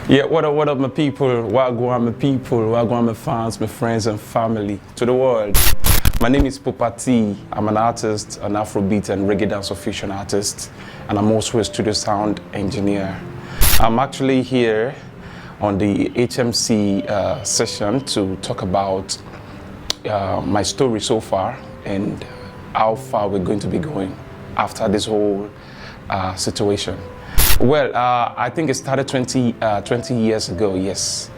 Yeah, what up, my people? Wagwan, my people, Wagwan, my fans, my friends, and family to the world. My name is Pupa T. I'm an artist, an Afrobeat and reggae dance fusion artist, and I'm also a studio sound engineer. I'm actually here on the HMC session to talk about my story so far and how far we're going to be going after this whole situation. Well, I think it started 20 years ago, yes,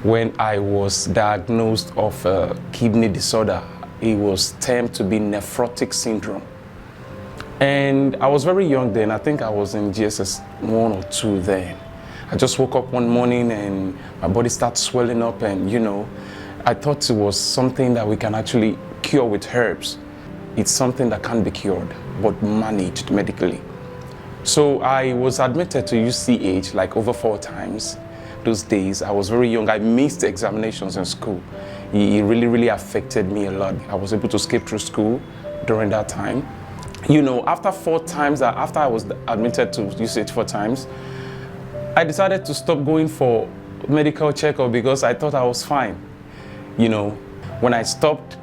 when I was diagnosed of a kidney disorder. It was termed to be nephrotic syndrome. And I was very young then. I think I was in GSS 1 or 2 then. I just woke up one morning and my body started swelling up, and I thought it was something that we can actually cure with herbs. It's something that can't be cured, but managed medically. So I was admitted to UCH like over 4 times. Those days, I was very young. I missed examinations in school. It really affected me a lot. I was able to skip through school during that time. After 4 times, after I was admitted to UCH 4 times, I decided to stop going for medical checkup because I thought I was fine. When I stopped,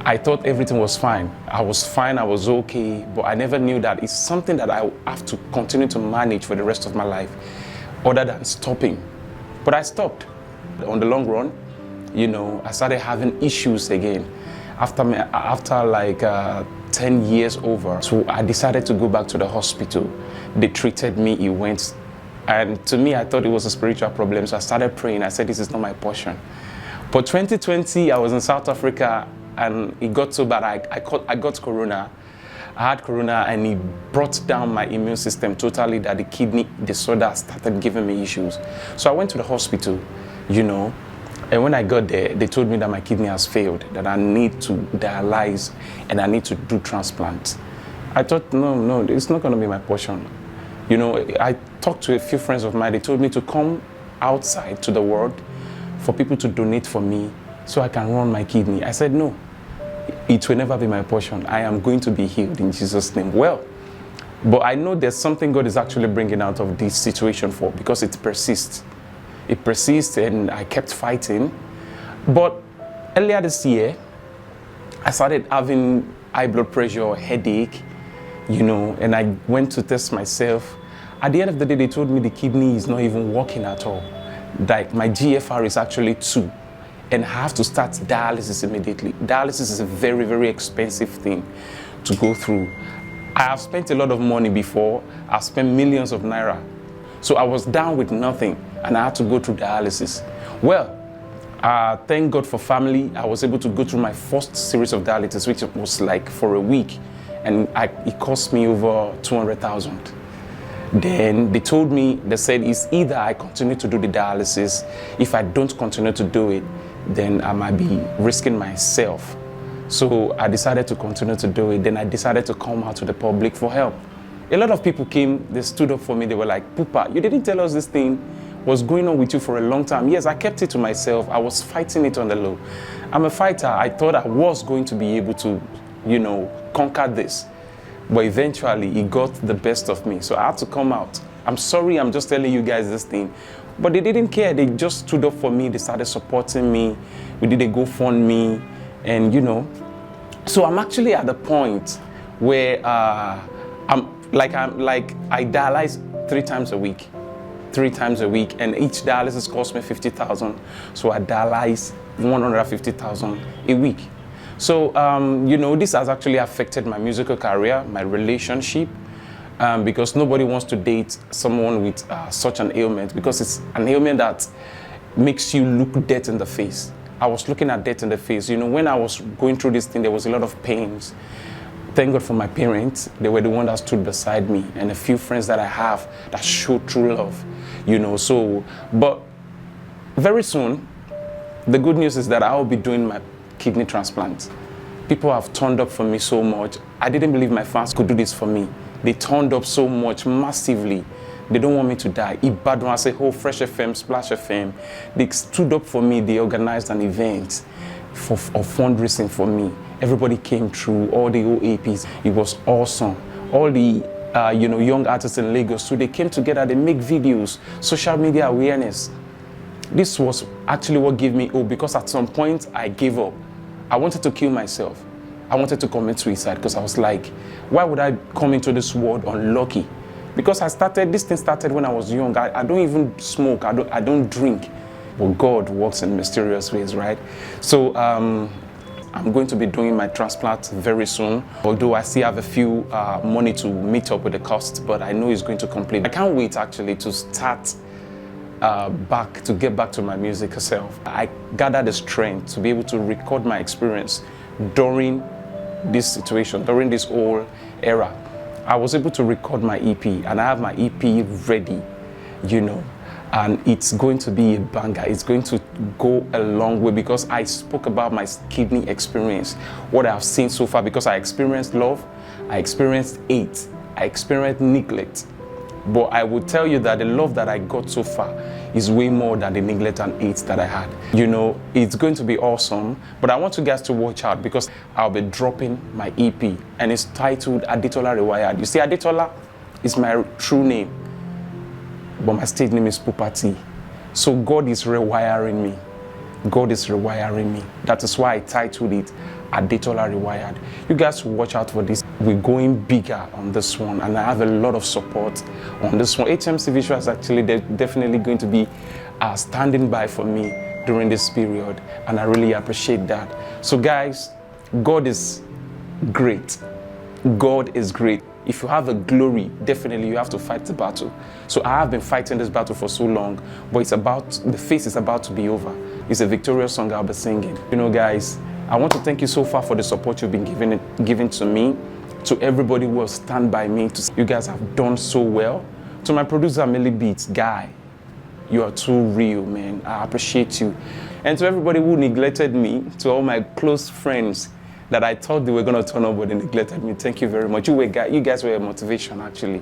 I thought everything was fine. I was fine, I was okay, but I never knew that it's something that I have to continue to manage for the rest of my life, other than stopping. But I stopped. On the long run, I started having issues again after like 10 years over. So I decided to go back to the hospital. They treated me, it went, and to me, I thought it was a spiritual problem. So I started praying. I said, this is not my portion. But 2020, I was in South Africa, and it got so bad, I got corona. I had corona, and it brought down my immune system totally, that the kidney disorder started giving me issues. So I went to the hospital, and when I got there, they told me that my kidney has failed, that I need to dialyze and I need to do transplant. I thought, no, it's not going to be my portion. I talked to a few friends of mine. They told me to come outside to the world for people to donate for me so I can run my kidney. I said, no, it will never be my portion. I am going to be healed in Jesus' name. Well, but I know there's something God is actually bringing out of this situation for, because it persists. It persists, and I kept fighting. But earlier this year, I started having high blood pressure, headache, and I went to test myself. At the end of the day, they told me the kidney is not even working at all. Like my GFR is actually 2. And I have to start dialysis immediately. Dialysis is a very expensive thing to go through. I have spent a lot of money before. I've spent millions of naira. So I was down with nothing, and I had to go through dialysis. Well, thank God for family. I was able to go through my first series of dialysis, which was like for a week, and it cost me over 200,000. Then they told me, they said, it's either I continue to do the dialysis. If I don't continue to do it, then I might be risking myself. So I decided to continue to do it. Then I decided to come out to the public for help. A lot of people came, they stood up for me. They were like, Pupa, you didn't tell us this thing was going on with you for a long time. Yes, I kept it to myself. I was fighting it on the low. I'm a fighter. I thought I was going to be able to, conquer this. But eventually, it got the best of me. So I had to come out. I'm sorry, I'm just telling you guys this thing. But they didn't care. They just stood up for me. They started supporting me. We did a GoFundMe. And, so I'm actually at the point where I dialyze 3 times a week. 3 times a week. And each dialysis costs me 50,000. So I dialyze 150,000 a week. So, this has actually affected my musical career, my relationship, because nobody wants to date someone with such an ailment, because it's an ailment that makes you look death in the face. I was looking at death in the face. When I was going through this thing, there was a lot of pains. Thank God for my parents. They were the one that stood beside me, and a few friends that I have that showed true love, but very soon, the good news is that I will be doing my kidney transplant. People have turned up for me so much. I didn't believe my fans could do this for me. They turned up so much, massively. They don't want me to die. Ibadan, I say, Fresh FM, Splash FM. They stood up for me. They organized an event of fundraising for me. Everybody came through, all the OAPs. It was awesome. All the young artists in Lagos. So they came together, they make videos, social media awareness. This was actually what gave me hope, because at some point I gave up. I wanted to kill myself. I wanted to commit suicide, because I was like, why would I come into this world unlucky? Because this thing started when I was young. I don't even smoke, I don't drink. But God works in mysterious ways, right? So I'm going to be doing my transplant very soon. Although I still have a few money to meet up with the cost, but I know it's going to complete. I can't wait actually to start get back to my music self. I gathered the strength to be able to record my experience during this situation, during this whole era. I was able to record my EP, and I have my EP ready, and it's going to be a banger. It's going to go a long way, because I spoke about my kidney experience, what I've seen so far, because I experienced love, I experienced hate, I experienced neglect. But I will tell you that the love that I got so far is way more than the neglect and hate that I had. It's going to be awesome, but I want you guys to watch out, because I'll be dropping my EP, and it's titled ADETOLA REWIRED. You see, Adetola is my true name, but my stage name is Pupati. So God is rewiring me. God is rewiring me. That is why I titled it ADETOLA REWIRED. You guys watch out for this. We're going bigger on this one, and I have a lot of support on this one. HMC Visuals, actually, they're definitely going to be standing by for me during this period, and I really appreciate that. So guys, God is great. God is great. If you have a glory, definitely you have to fight the battle. So I have been fighting this battle for so long, but the phase is about to be over. It's a victorious song I'll be singing. Guys, I want to thank you so far for the support you've been giving to me, to everybody who will stand by me. You guys have done so well. To my producer, Millie Beats, guy, you are too real, man. I appreciate you. And to everybody who neglected me, to all my close friends that I thought they were going to turn up, but they neglected me, thank you very much. You guys were a motivation, actually.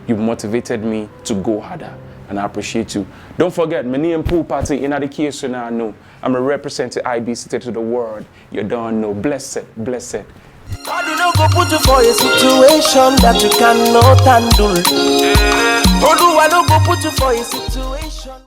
You motivated me to go harder, and I appreciate you. Don't forget, my name Pool Party in the case now I know. I'm a representative IB city to the world. You don't know. Blessed, blessed. God do not go put you for a situation that you cannot handle. God do not go put you for a situation.